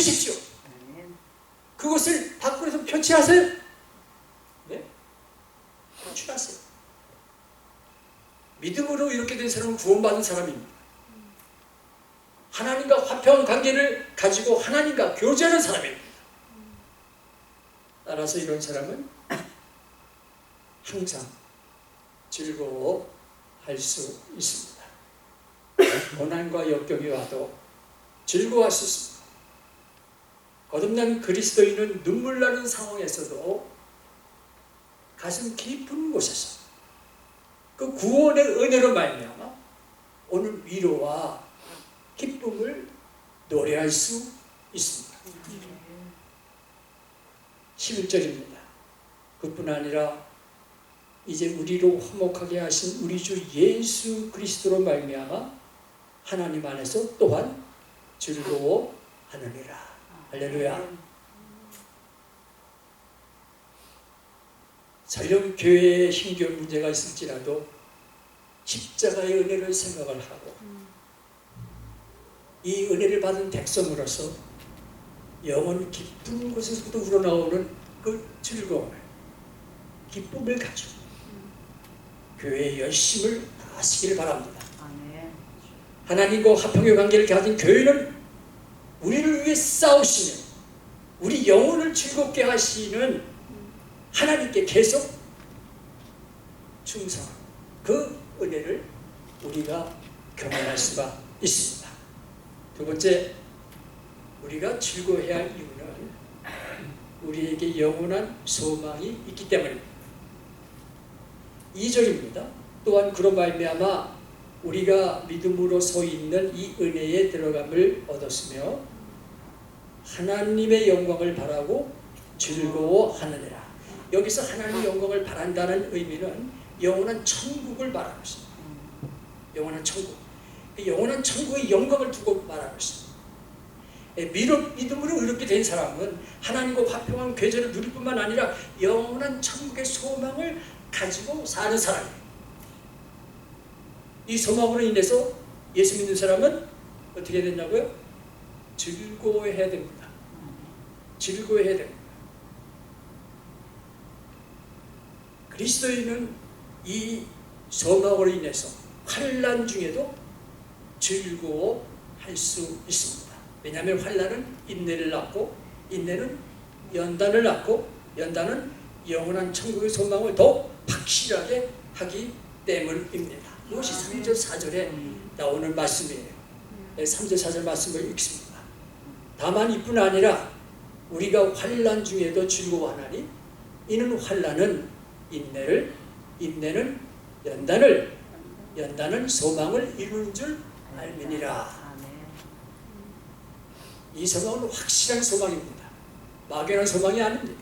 믿으십시오. 그것을 밖으로서 표치하세요. 네? 표출하세요. 믿음으로 이렇게 된 사람은 구원받은 사람입니다. 하나님과 화평한 관계를 가지고 하나님과 교제하는 사람입니다. 따라서 이런 사람은 항상 즐거워할 수 있습니다. 고난과 역경이 와도 즐거워할 수 있습니다. 거듭난 그리스도인은 눈물 나는 상황에서도 가슴 깊은 곳에서 그 구원의 은혜로 말미암아 오늘 위로와 기쁨을 노래할 수 있습니다. 11절입니다. 그뿐 아니라 이제 우리로 화목하게 하신 우리 주 예수 그리스도로 말미암아 하나님 안에서 또한 즐거워하느니라. 할렐루야. 설령 교회에 힘겨운 문제가 있을지라도 십자가의 은혜를 생각을 하고 이 은혜를 받은 백성으로서 영혼 깊은 곳에서부터 우러나오는 그 즐거움을, 기쁨을 가지고 교회의 열심을 다하시기를 바랍니다. 하나님과 화평의 관계를 가진 교회는 우리를 위해 싸우시는, 우리 영혼을 즐겁게 하시는 하나님께 계속 충성한 그 은혜를 우리가 경험할 수가 있습니다. 두 번째, 우리가 즐거워해야 할 이유는 우리에게 영원한 소망이 있기 때문입니다. 2절입니다. 또한 그로 말미암아 우리가 믿음으로 서 있는 이 은혜에 들어감을 얻었으며 하나님의 영광을 바라고 즐거워하느니라. 여기서 하나님의 영광을 바란다는 의미는 영원한 천국을 말하는 것입니다. 영원한 천국. 영원한 천국의 영광을 두고 말하는 것입니다. 믿음으로 이렇게 된 사람은 하나님과 화평한 교제를 누릴 뿐만 아니라 영원한 천국의 소망을 가지고 사는 사람이에요. 이 소망으로 인해서 예수 믿는 사람은 어떻게 되냐고요? 즐거워해야 됩니다. 즐거워해야 됩니다. 그리스도인은 이 소망으로 인해서 환난 중에도 즐거워할 수 있습니다. 왜냐하면 환난은 인내를 낳고 인내는 연단을 낳고 연단은 영원한 천국의 소망을 더 확실하게 하기 때문입니다. 이것이 3절 4절에 나오는 말씀이에요. 3절 4절 말씀을 읽습니다. 다만 이뿐 아니라 우리가 환난 중에도 즐거워하나니 이는 환난은 인내를, 인내는 연단을, 연단은 소망을 이루는 줄 알미니라. 이 소망은 확실한 소망입니다. 막연한 소망이 아닙니다.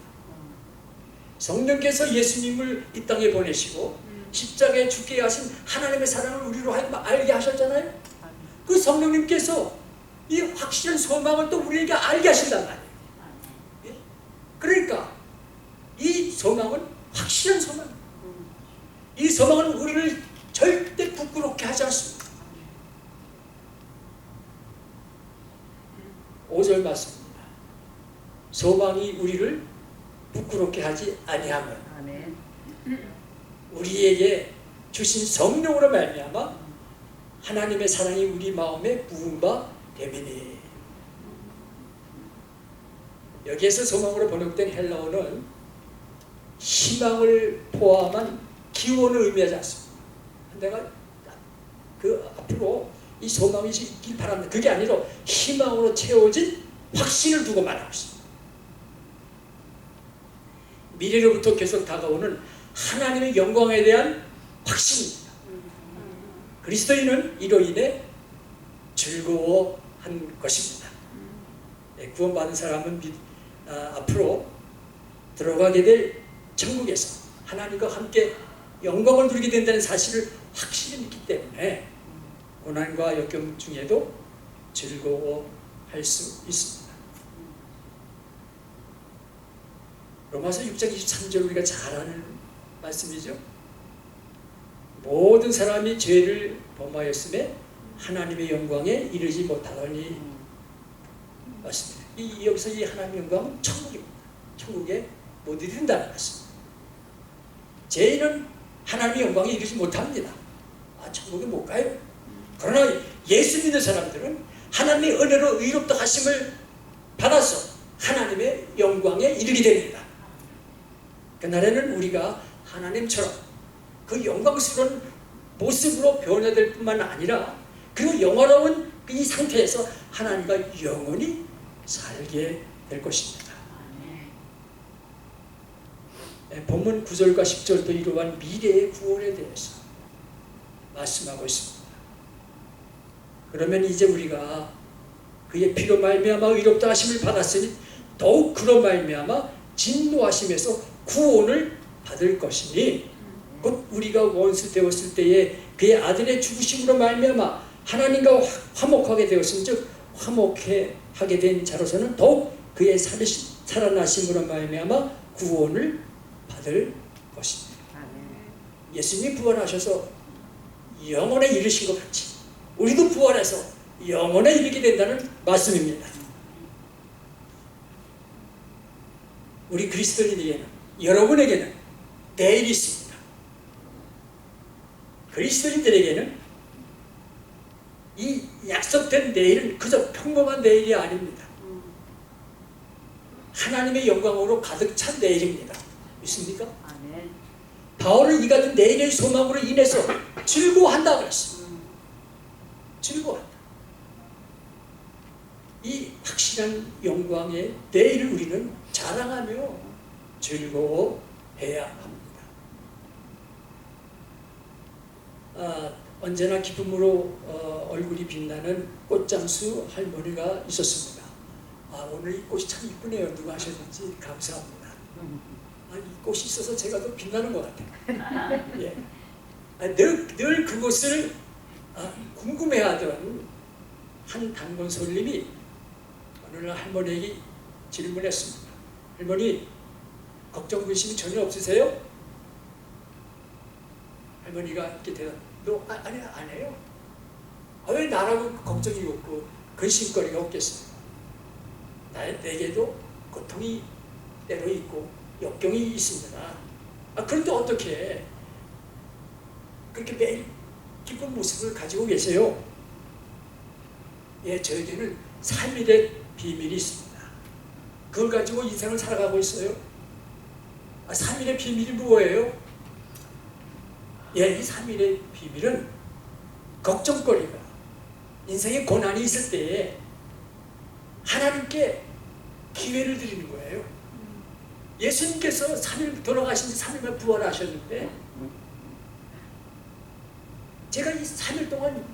성령께서 예수님을 이 땅에 보내시고 십자가에 죽게 하신 하나님의 사랑을 우리로 하여금 알게 하셨잖아요. 그 성령님께서 이 확실한 소망을 또 우리에게 알게 하신단 말이에요. 그러니까 이 소망은 확실한 소망. 이 소망은 우리를 절대 부끄럽게 하지 않습니다. 5절 말씀입니다. 소망이 우리를 부끄럽게 하지 아니하면 우리에게 주신 성령으로 말미암아 하나님의 사랑이 우리 마음에 부은 바 되미니. 여기에서 소망으로 번역된 헬라어는 희망을 포함한 기원을 의미하지 않습니다. 내가 그 앞으로 이 소망이 있길 바랍니다. 그게 아니라 희망으로 채워진 확신을 두고 말하고 있습니다. 미래로부터 계속 다가오는 하나님의 영광에 대한 확신입니다. 그리스도인은 이로 인해 즐거워한 것입니다. 구원받은 사람은 앞으로 들어가게 될 천국에서 하나님과 함께 영광을 누리게 된다는 사실을 확실히 믿기 때문에 고난과 역경 중에도 즐거워할 수 있습니다. 로마서 6장 23절 우리가 잘 아는 말씀이죠. 모든 사람이 죄를 범하였음에 하나님의 영광에 이르지 못하더니 말씀드립니다. 여기서 이 하나님의 영광은 천국입니다. 천국에 못 이른다는 것입니다. 죄인은 하나님의 영광에 이르지 못합니다. 천국에 못 가요. 그러나 예수 믿는 사람들은 하나님의 은혜로 의롭다 하심을 받아서 하나님의 영광에 이르게 됩니다. 그날에는 우리가 하나님처럼 그 영광스러운 모습으로 변화될 뿐만 아니라 그리고 영원로운 이 상태에서 하나님과 영원히 살게 될 것입니다. 본문 9절과 10절도 이러한 미래의 구원에 대해서 말씀하고 있습니다. 그러면 이제 우리가 그의 피로 말미암아 의롭다 하심을 받았으니 더욱 그로 말미암아 진노하심에서 구원을 받을 것이니 곧 우리가 원수 되었을 때에 그의 아들의 죽으심으로 말미암아 하나님과 화목하게 되었은즉 화목해 하게 된 자로서는 더욱 그의 살아나심으로 말미암아 구원을 받을 것입니다. 예수님이 부활하셔서 영원에 이르신 것 같이 우리도 부활해서 영원에 이르게 된다는 말씀입니다. 우리 그리스도인에게는, 여러분에게는 내일이 있습니다. 그리스도인들에게는 이 약속된 내일은 그저 평범한 내일이 아닙니다. 하나님의 영광으로 가득 찬 내일입니다. 믿습니까? 아멘. 바울은 이 같은 내일의 소망으로 인해서 즐거워한다고 그랬어요. 즐거워한다. 이 확실한 영광의 내일을 우리는 자랑하며 즐거워해야 합니다. 언제나 기쁨으로 얼굴이 빛나는 꽃장수 할머니가 있었습니다. 오늘 이 꽃이 참 이쁘네요. 누가 하셨는지 감사합니다. 이 꽃이 있어서 제가 더 빛나는 것 같아요. 예. 늘 그것을 궁금해하던 한 단골 손님이 어느 날 할머니에게 질문했습니다. 할머니, 걱정 근심이 전혀 없으세요? 할머니가 이렇게 대답, 아니, 안 해요. 왜 나라고 걱정이 없고 근심거리가 없겠어요? 내게도 고통이 때로 있고 역경이 있습니다. 그런데 어떻게 그렇게 매일 기쁜 모습을 가지고 계세요? 예, 저에게는 3일의 비밀이 있습니다. 그걸 가지고 인생을 살아가고 있어요. 3일의 비밀이 뭐예요? 예, 이 3일의 비밀은 걱정거리가, 인생에 고난이 있을 때에 하나님께 기회를 드리는 거예요. 예수님께서 3일 돌아가신 지 3일만 부활하셨는데 제가 이 3일 동안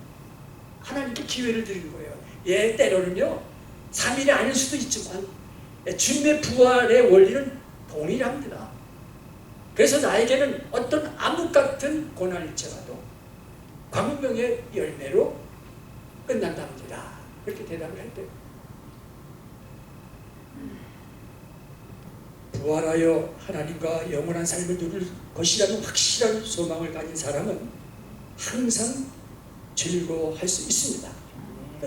하나님께 기회를 드리는 거예요. 예, 때로는요 3일이 아닐 수도 있지만 주님의 부활의 원리는 동일합니다. 그래서 나에게는 어떤 암흑 같은 고난일지라도 광명의 열매로 끝난답니다. 그렇게 대답을 할 때 부활하여 하나님과 영원한 삶을 누릴 것이라는 확실한 소망을 가진 사람은 항상 즐거워할 수 있습니다.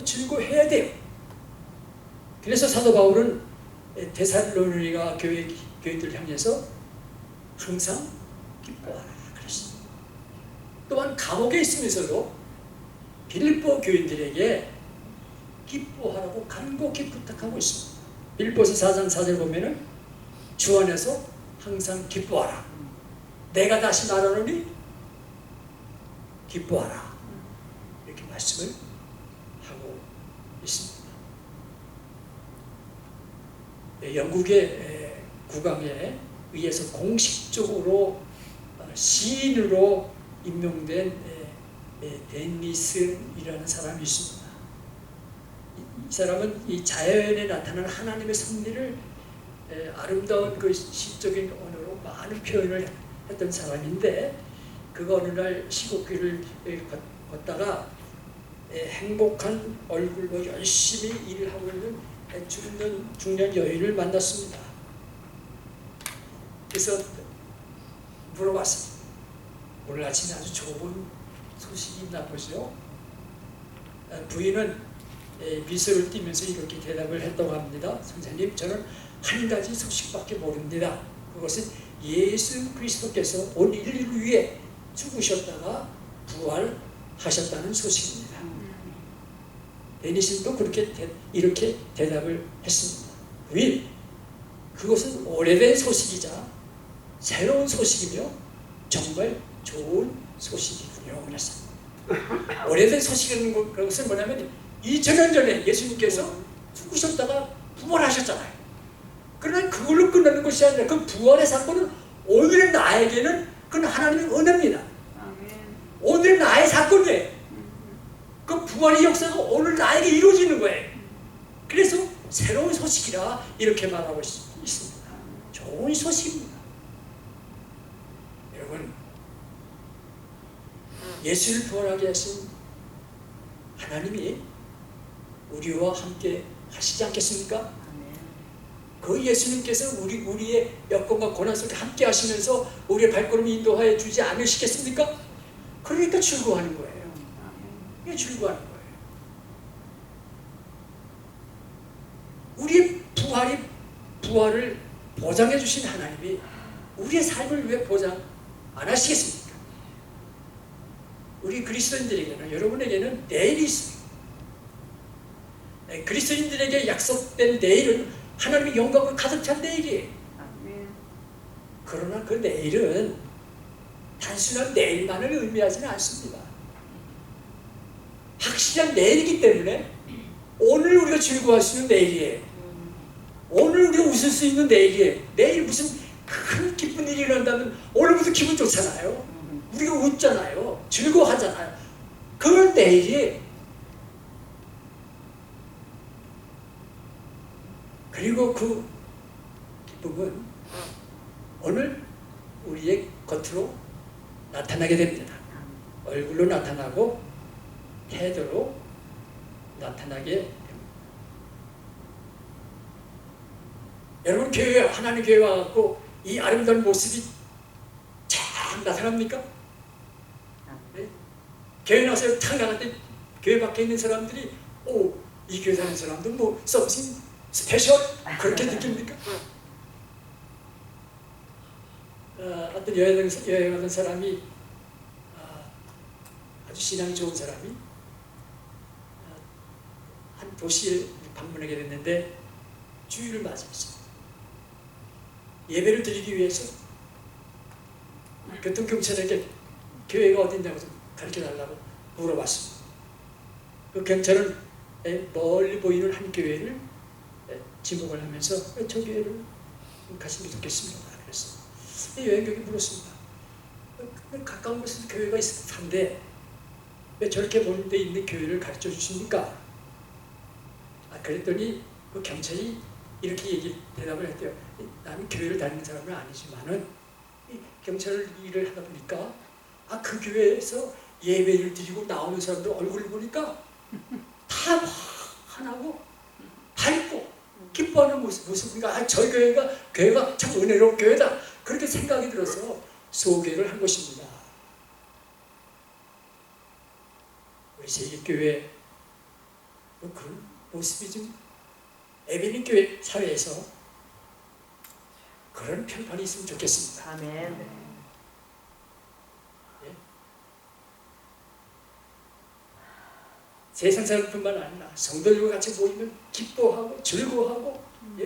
즐거워해야 돼요. 그래서 사도 바울은 데살로니가 교인들 향해서 항상 기뻐하라 그랬습니다. 또한 감옥에 있으면서도 빌립보 교인들에게 기뻐하라고 간곡히 부탁하고 있습니다. 빌립보서 4장 4절 보면은 주 안에서 항상 기뻐하라. 내가 다시 말하노니 기뻐하라. 이렇게 말씀을 하고 있습니다. 영국의 국왕에 의해서 공식적으로 시인으로 임명된 데니슨이라는 사람이 있습니다. 이 사람은 이 자연에 나타나는 하나님의 섭리를 아름다운 그 시적인 언어로 많은 표현을 했던 사람인데 그가 어느 날 시골길을 걷다가 행복한 얼굴로 열심히 일을 하고 있는 중년 여인을 만났습니다. 그래서 물어봤습니다. 오늘 아침에 아주 좋은 소식이 있나 보죠? 부인은 미소를 띠면서 이렇게 대답을 했다고 합니다. 선생님, 저는 한 가지 소식밖에 모릅니다. 그것은 예수 그리스도께서 온 인류를 위해 죽으셨다가 부활하셨다는 소식입니다. 데니슨도 이렇게 대답을 했습니다. 왜? 그것은 오래된 소식이자 새로운 소식이며 정말 좋은 소식이군요. 그랬습니다. 오래된 소식이라는 것은 뭐냐면 2000년 전에 예수님께서 죽으셨다가 부활하셨잖아요. 그러나 그걸로 끝나는 것이 아니라 그 부활의 사건은 오늘의 나에게는 그건 하나님의 은혜입니다. 오늘 나의 사건이에요. 그 부활의 역사가 오늘 나에게 이루어지는 거예요. 그래서 새로운 소식이라 이렇게 말하고 있습니다. 좋은 소식입니다. 여러분, 예수를 부활하게 하신 하나님이 우리와 함께 하시지 않겠습니까? 그 예수님께서 우리의 여건과 고난 속에 함께 하시면서 우리의 발걸음을 인도하여 주지 않으시겠습니까? 그러니까 즐거워하는 거예요. 이게 즐거워하는 거예요. 우리의 부활을 보장해 주신 하나님이 우리의 삶을 왜 보장 안 하시겠습니까? 우리 그리스도인들에게는, 여러분에게는 내일이 있습니다. 그리스도인들에게 약속된 내일은 하나님의 영광을 가득 찬 내일이에요. 그러나 그 내일은 단순한 내일만을 의미하지는 않습니다. 확실한 내일이기 때문에 오늘 우리가 즐거워할 수 있는 내일이에요. 오늘 우리가 웃을 수 있는 내일이에요. 내일 무슨 큰 기쁜 일이 일어난다면 오늘부터 기분 좋잖아요. 우리가 웃잖아요. 즐거워하잖아요. 그런 내일이에요. 그리고 그 기쁨은 오늘 우리의 겉으로 나타나게 됩니다. 얼굴로 나타나고 태도로 나타나게 됩니다. 여러분, 하나님 교회 와갖고 이 아름다운 모습이 잘 나타납니까? 네? 교회 나와서 탁 나갈 때 교회 밖에 있는 사람들이 이 교회 다니는 사람들 뭐 something 스페셜 그렇게 느낍니까? 어떤 여행하던 사람이 아주 신앙이 좋은 사람이 한 도시에 방문하게 됐는데 주일을 맞이했어요. 예배를 드리기 위해서 교통경찰에게 교회가 어딨냐고 가르쳐달라고 물어봤습니다. 그 경찰은 멀리 보이는 한 교회를 지목을 하면서 저 교회를 가시면 좋겠습니다. 그랬어요. 여행객이 물었습니다. 가까운 곳에서 교회가 있을 텐데 왜 저렇게 먼 데 있는 교회를 가르쳐 주십니까? 그랬더니 그 경찰이 이렇게 대답을 했대요. 나는 교회를 다니는 사람은 아니지만은 경찰 일을 하다 보니까 그 교회에서 예배를 드리고 나오는 사람들 얼굴을 보니까 다 환하고 밝고 기뻐하는 모습이니까 저희 교회가 참 은혜로운 교회다, 그렇게 생각이 들어서 소개를 한 것입니다. 우리 세계교회 그런 모습이 좀 에베린 교회 사회에서 그런 평판이 있으면 좋겠습니다. 아멘. 예? 세상 사람뿐만 아니라 성도들과 같이 모이면 기뻐하고 즐거워하고, 예?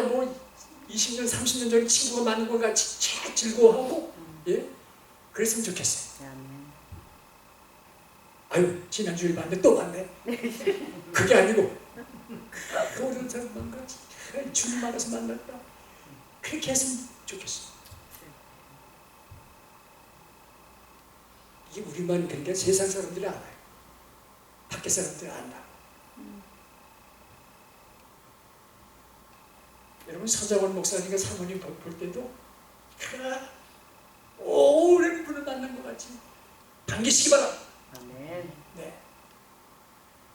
뭐 20년, 30년 전에 친구가 많은 것 같이 즐거워하고, 예? 그랬으면 좋겠어요. 아유, 지난주에 봤는데 또 봤네. 그게 아니고 모르는 사람 만나지, 주님 만나서 만났다, 그렇게 했으면 좋겠어요. 이게 우리만 그런 게 세상 사람들이 알아요. 밖에 사람들이 안다. 여러분, 서정원 목사님과 사모님 볼 때도 오랜 분을 만난 것 같이 반기시기 바랍니다. 아멘. 네,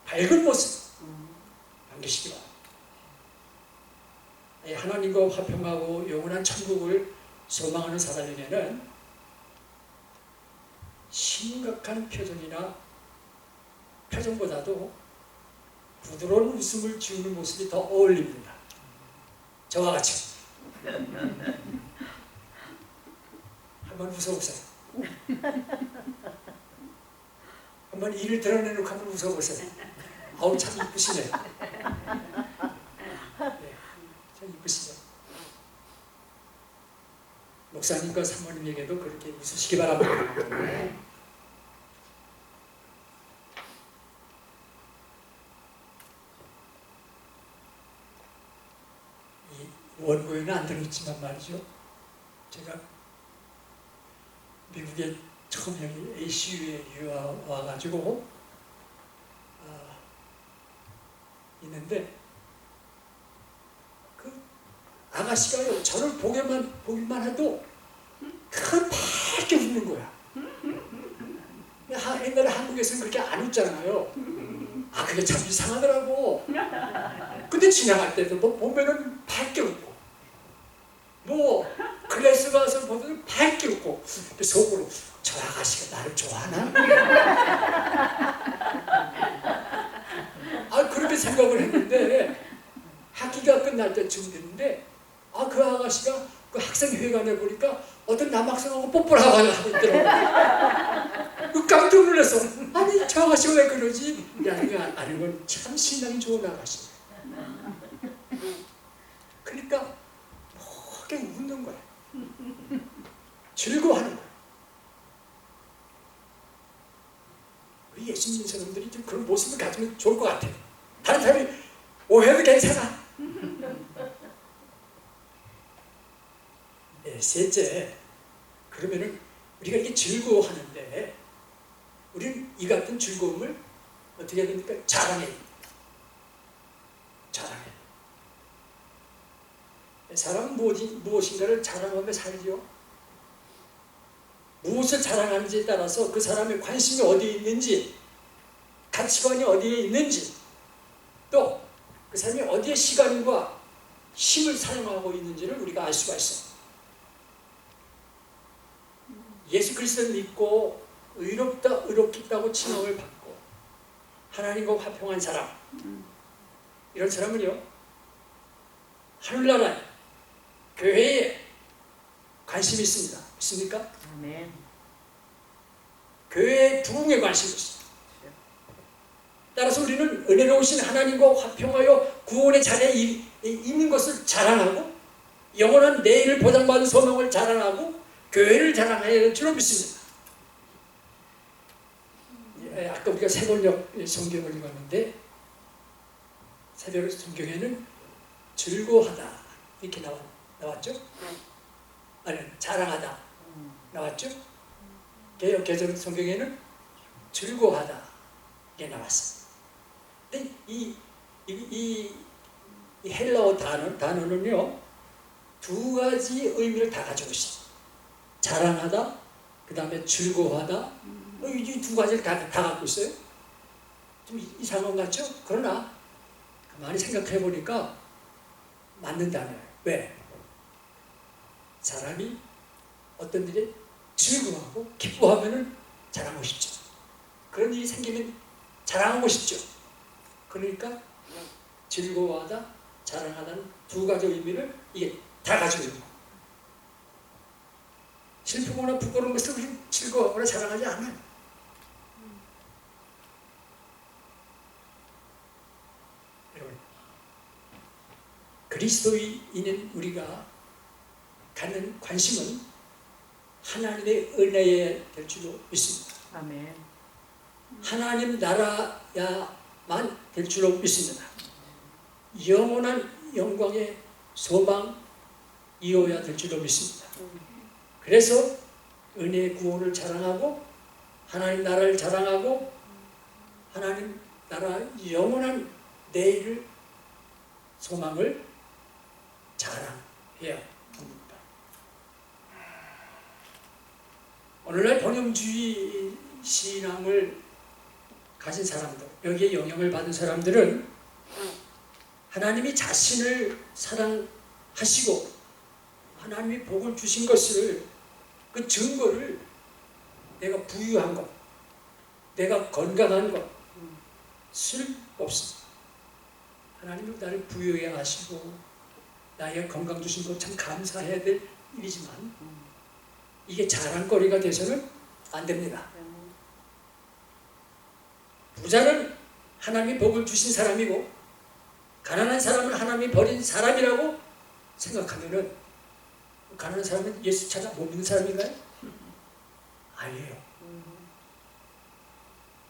밝은 모습 반기시기 바랍니다. 하나님과 화평하고 영원한 천국을 소망하는 사람에게는 심각한 표정보다도 부드러운 웃음을 지우는 모습이 더 어울립니다. 저와 같이 한번 웃어보세요. 한번 이를 드러내놓고 한번 웃어보세요. 아우 참 이쁘시네요. 네, 참 이쁘시죠. 목사님과 사모님에게도 그렇게 웃으시기 바랍니다. 이 원고에는 안 들어있지만 말이죠. 제가 미국에 처음 여기 ACU에 유학 와가지고 있는데 그 아가씨가요 저를 보기만 해도 큰 밝게 웃는 거야. 옛날에 한국에서는 그렇게 안 웃잖아요. 그게 참 이상하더라고. 근데 지나갈 때도 뭐 보면은 밝게 웃고 뭐 클래스 가서 보면 밝게 웃고 속으로 저 아가씨가 나를 좋아하나? 그렇게 생각을 했는데 학기가 끝날 때쯤 됐는데 그 아가씨가 그 학생회관에 보니까 어떤 남학생하고 뽀뽀를 하고 있더라고요. 깜짝 놀랐어. 아니 저 아가씨가 왜 그러지? 아는 건 참 신앙이 좋은 아가씨. 그러니까 크게 웃는 거야. 즐거워하는 거야. 우리 예수 믿는 사람들이 좀 그런 모습을 가지면 좋을 것 같아요. 다른 사람이 오해도 괜찮아. 네, 셋째, 그러면은 우리가 이렇게 즐거워하는데 우리는 이 같은 즐거움을 어떻게 해야 됩니까? 자랑해야 됩니다. 자랑해. 사람은 무엇인가를 자랑하며 살죠. 무엇을 자랑하는지에 따라서 그 사람의 관심이 어디에 있는지, 가치관이 어디에 있는지, 또 그 사람이 어디에 시간과 힘을 사용하고 있는지를 우리가 알 수가 있어요. 예수 그리스도를 믿고 의롭다고 칭함을 받고 하나님과 화평한 사람, 이런 사람은요 하늘나라에 교회에 관심이 있습니다. 있습니까? 아멘. 교회의 부흥에 관심이 있습니다. 따라서 우리는 은혜로우신 하나님과 화평하여 구원의 자리에 있는 것을 자랑하고 영원한 내일을 보장받은 소망을 자랑하고 교회를 자랑해야 될 줄로 믿습니다. 아까 우리가 새벽녘 성경을 읽었는데 새벽 성경에는 즐거워하다 이렇게 나왔죠? 아니 자랑하다 나왔죠? 개역 성경에는 즐거워하다 이게 나왔어요. 근데 이 헬라어 단어는요 두 가지 의미를 다 가지고 있어요. 자랑하다, 그 다음에 즐거워하다. 이 두 가지를 다 갖고 있어요. 좀 이상한 것 같죠? 그러나 가만히 생각해 보니까 맞는 단어예요. 왜? 사람이 어떤 일에 즐거워하고 기뻐하면은 자랑하고 싶죠. 그런 일이 생기면 자랑하고 싶죠. 그러니까 즐거워하다, 자랑하다는 두 가지 의미를 이게 다 가지고 있는 거예요. 슬프거나 부끄러운 것을 우리 즐거워하거나 자랑하지 않아요. 여러분, 그리스도인인 우리가 갖는 관심은 하나님의 은혜에 될 줄로 믿습니다. 아멘. 하나님 나라야만 될 줄로 믿습니다. 영원한 영광의 소망이어야 될 줄로 믿습니다. 그래서 은혜의 구원을 자랑하고 하나님 나라를 자랑하고 하나님 나라 영원한 내일을 소망을 자랑해야 합니다. 오늘날 번영주의 신앙을 가진 사람들, 여기에 영향을 받은 사람들은 하나님이 자신을 사랑하시고 하나님이 복을 주신 것을 그 증거를 내가 부유한 것, 내가 건강한 것, 술 없습니다. 하나님은 나를 부유하게 하시고 나에게 건강 주신 것 참 감사해야 될 일이지만 이게 자랑거리가 돼서는 안 됩니다. 부자는 하나님이 복을 주신 사람이고 가난한 사람은 하나님이 버린 사람이라고 생각하면은 가난한 사람은 예수 찾아 못 믿는 사람인가요? 아니에요.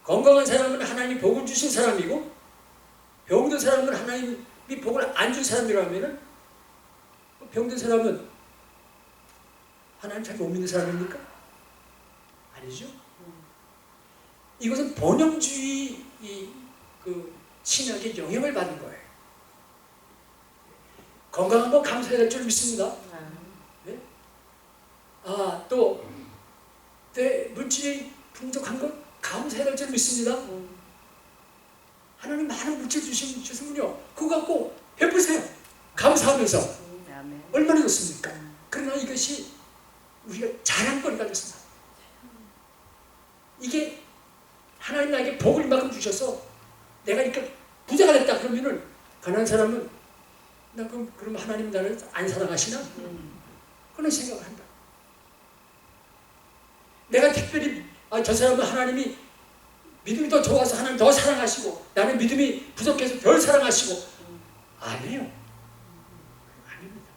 건강한 사람은 하나님이 복을 주신 사람이고 병든 사람은 하나님이 복을 안 준 사람이라면은 병든 사람은 하나님 잘 못 믿는 사람입니까? 아니죠. 이것은 번영주의 그 신학의 영향을 받은 거예요. 건강한 거 감사해야 될 줄 믿습니다. 네? 또 물질이 풍족한 거 감사해야 될 줄 믿습니다. 하나님 많은 물질 주시면요 그거 갖고 베푸세요. 감사하면서. 얼마나 좋습니까? 그러나 이것이 우리가 자랑거리가 됐습니다. 이게 하나님 나에게 복을 이만큼 주셔서 내가 이렇게 부자가 됐다 그러면은 가난한 사람은 나 그럼 하나님 나를 안 사랑하시나? 그런 생각을 한다. 내가 특별히 저 사람은 하나님이 믿음이 더 좋아서 하나님 더 사랑하시고 나는 믿음이 부족해서 덜 사랑하시고 아니에요. 아닙니다.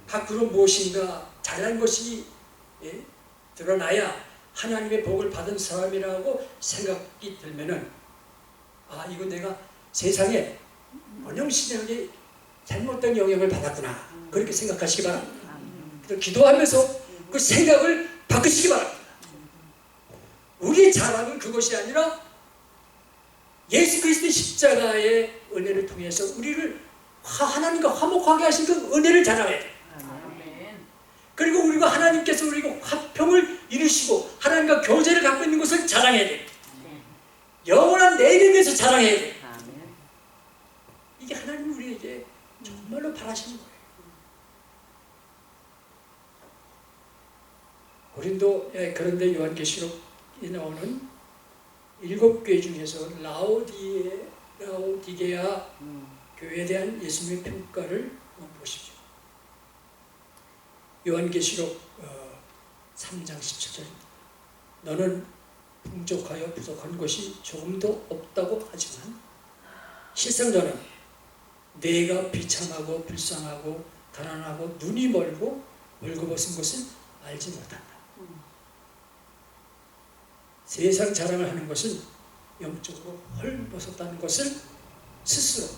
밖으로 무엇인가 잘난 것이 드러나야 하나님의 복을 받은 사람이라고 생각이 들면은 이거 내가 세상에 번영신학에 잘못된 영향을 받았구나 그렇게 생각하시기 바랍니다. 기도하면서 그 생각을 바꾸시기 바랍니다. 우리의 자랑은 그것이 아니라 예수 그리스도의 십자가의 은혜를 통해서 우리를 하나님과 화목하게 하신 그 은혜를 자랑해야 돼요. 그리고 우리가 하나님께서 우리가 화평을 이루시고 하나님과 교제를 갖고 있는 것을 자랑해야 돼요. 영원한 내일에 대해서 자랑해야 돼요. 이게 하나님이 우리에게 정말로 바라시는 거예요. 고린도 그런데 요한계시록에 나오는 7교회 중에서 라오디게아 교회에 대한 예수님의 평가를 한번 보십시오. 요한계시록 3장 17절 너는 풍족하여 부족한 것이 조금도 없다고 하지만 실상 너는 내가 비참하고 불쌍하고 가난하고 눈이 멀고 벌거벗은 것을 알지 못한다. 세상 자랑을 하는 것은 영적으로 헐벗었다는 것을 스스로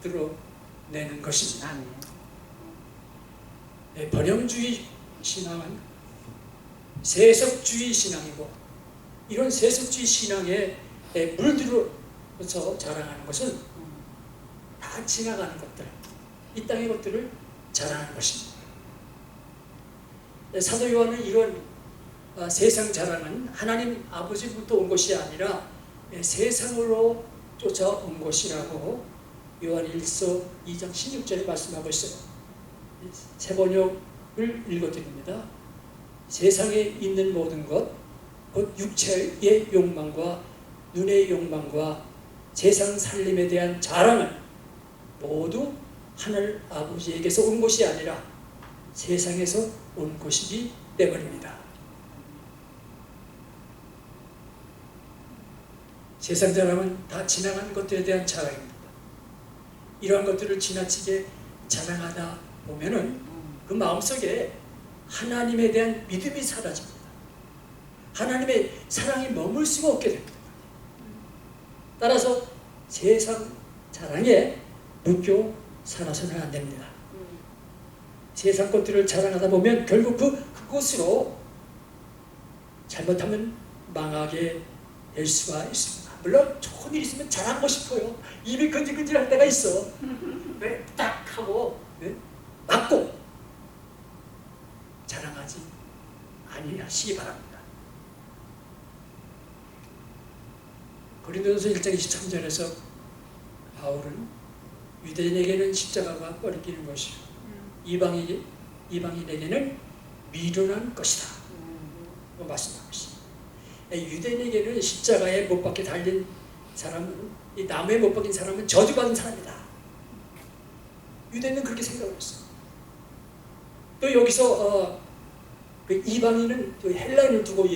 드러내는 것입니다. 번영주의 신앙은 세속주의 신앙이고 이런 세속주의 신앙에 물들어서 자랑하는 것은 다 지나가는 것들, 이 땅의 것들을 자랑하는 것입니다. 사도 요한은 이런 세상 자랑은 하나님 아버지부터 온 것이 아니라 세상으로 쫓아온 것이라고 요한 1서 2장 16절에 말씀하고 있어요. 새 번역을 읽어드립니다. 세상에 있는 모든 것, 곧 육체의 욕망과 눈의 욕망과 세상 살림에 대한 자랑은 모두 하늘 아버지에게서 온 것이 아니라 세상에서 온 것이기 때문입니다. 세상 자랑은 다 지나간 것들에 대한 자랑입니다. 이러한 것들을 지나치게 자랑하다 보면은 그 마음속에 하나님에 대한 믿음이 사라집니다. 하나님의 사랑이 머물 수가 없게 됩니다. 따라서 세상 자랑에 묶여 살아서는 안 됩니다. 세상 것들을 자랑하다 보면 결국 그곳으로 잘못하면 망하게 될 수가 있습니다. 물론 좋은 일 있으면 자랑하고 싶어요. 입이 근질근질할 때가 있어. 왜? 딱 하고 맞고 자랑하지 아니하시기 바랍니다. 고린도전서 1장 23절에서 바울은 유대인에게는 십자가가 꺼리끼는 것이요 이방인에게는 미련한 것이다 말씀하고 있습니다. 유대인에게는 십자가에 못 박혀 달린 사람은, 이 나무에 못 박힌 사람은 저주받은 사람이다. 유대인은 그렇게 생각을 했어. 또 여기서 그 이방인은 또 헬라인을 두고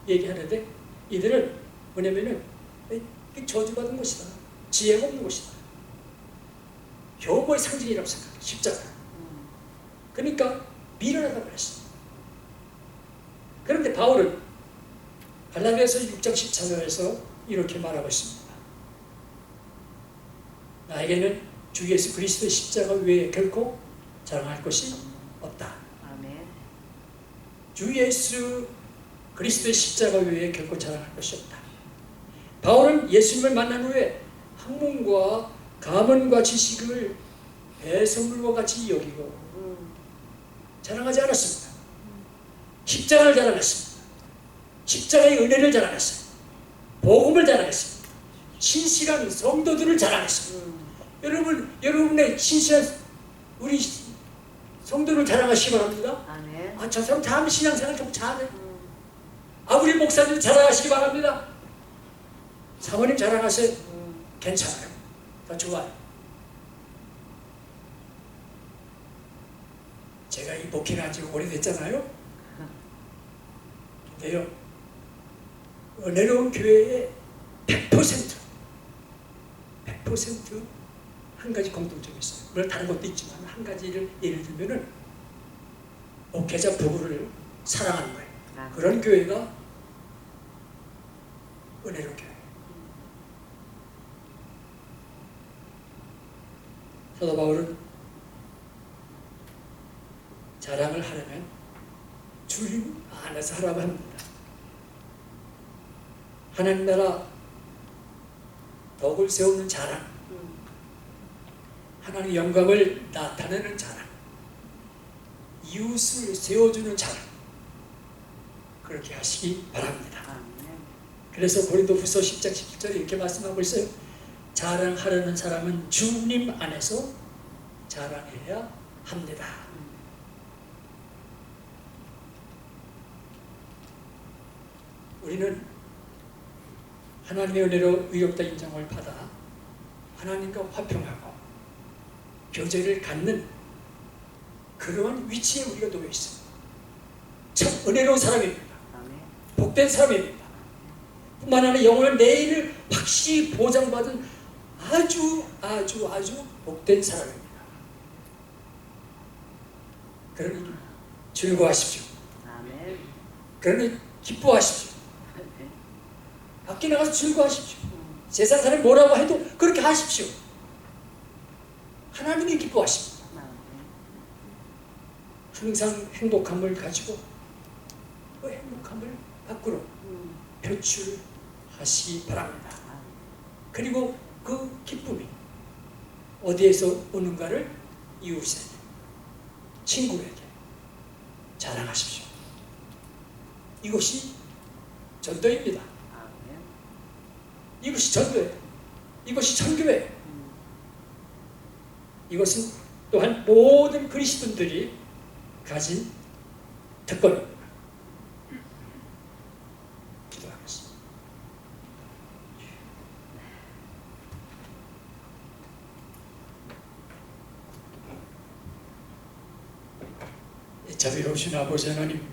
얘기하는데, 이들은 뭐냐면은 저주받은 것이다, 지혜가 없는 것이다, 교보의 상징이라고 생각해, 십자가. 그러니까 미련하다고 그랬어. 그런데 바울은 갈라디아서 6장 14절에서 이렇게 말하고 있습니다. 나에게는 주 예수 그리스도의 십자가 외에 결코 자랑할 것이 없다. 아멘. 주 예수 그리스도의 십자가 외에 결코 자랑할 것이 없다. 바울은 예수님을 만난 후에 학문과 가문과 지식을 배설물과 같이 여기고 자랑하지 않았습니다. 십자가를 자랑했습니다. 십자가의 은혜를 자랑했어요. 복음을 자랑했습니다. 신실한 성도들을 자랑했습니다. 여러분의 신실한 우리 성도를 자랑하시기 바랍니다. 아멘. 저 사람 참 신앙생활 좀 잘해. 우리 목사님 자랑하시기 바랍니다. 사모님 자랑하세요. 괜찮아요. 더 좋아요. 제가 이 목회를 한 지 오래됐잖아요. 근데요, 은혜로운 교회에 100% 한 가지 공통점이 있어요. 물론 다른 것도 있지만 한 가지를 예를 들면은 목회자 부부를 사랑하는 거예요. 그런 교회가 은혜로운 교회. 사도 바울은 자랑을 하려면 주님 안에서 하라고 합니다. 하나님 나라 덕을 세우는 자랑, 하나님의 영광을 나타내는 자랑, 이웃을 세워주는 자랑, 그렇게 하시기 바랍니다. 그래서 고린도후서 10장 17절에 이렇게 말씀하고 있어요. 자랑하려는 사람은 주님 안에서 자랑해야 합니다. 우리는 하나님의 은혜로 의롭다 인정을 받아 하나님과 화평하고 교제를 갖는 그러한 위치에 우리가 놓여 있습니다. 참 은혜로운 사람입니다. 복된 사람입니다. 뿐만 아니라 영원한 내일을 확실히 보장받은 아주 복된 사람입니다. 그러니 즐거워하십시오. 그러니 기뻐하십시오. 밖에 나가서 즐거워하십시오. 세상 사람이 뭐라고 해도 그렇게 하십시오. 하나님이 기뻐하십니다. 항상 행복함을 가지고 그 행복함을 밖으로 표출하시기 바랍니다. 그리고 그 기쁨이 어디에서 오는가를 이웃에게, 친구에게 자랑하십시오. 이것이 전도입니다. 이것이 전도예요. 이것이 선교예요. 이것은 또한 모든 그리스도인들이 가진 특권입니다. 기도하겠습니다. 자비로우신 아버지 하나님,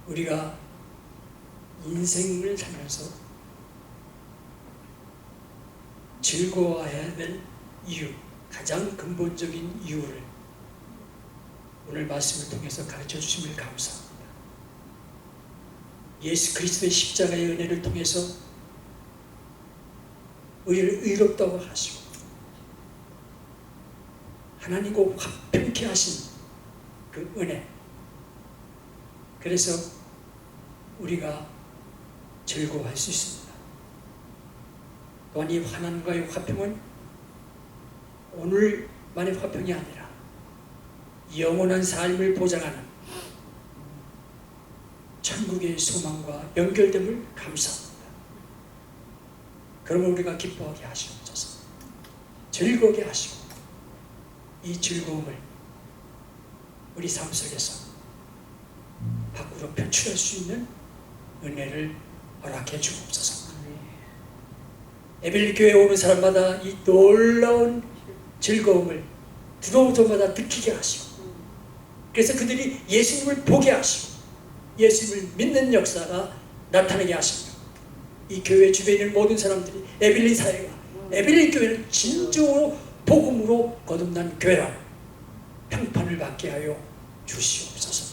우리가 인생을 살면서 즐거워해야 될 이유, 가장 근본적인 이유를 오늘 말씀을 통해서 가르쳐 주심을 감사합니다. 예수 그리스도의 십자가의 은혜를 통해서 우리를 의롭다고 하시고 하나님과 화평케 하신 그 은혜, 그래서 우리가 즐거워할 수 있습니다. 또한 이 하나님과의 화평은 오늘만의 화평이 아니라 영원한 삶을 보장하는 천국의 소망과 연결됨을 감사합니다. 그러면 우리가 기뻐하게 하시옵소서. 즐거우게 하시고 이 즐거움을 우리 삶 속에서 밖으로 표출할 수 있는 은혜를 허락해 주옵소서. 에벨리 교회에 오는 사람마다 이 놀라운 즐거움을 들어오자마자 느끼게 하시고, 그래서 그들이 예수님을 보게 하시고 예수님을 믿는 역사가 나타나게 하십니다. 이 교회 주변에 있는 모든 사람들이 에벨리 사회가, 에벨리 교회는 진정으로 복음으로 거듭난 교회라 평판을 받게 하여 주시옵소서.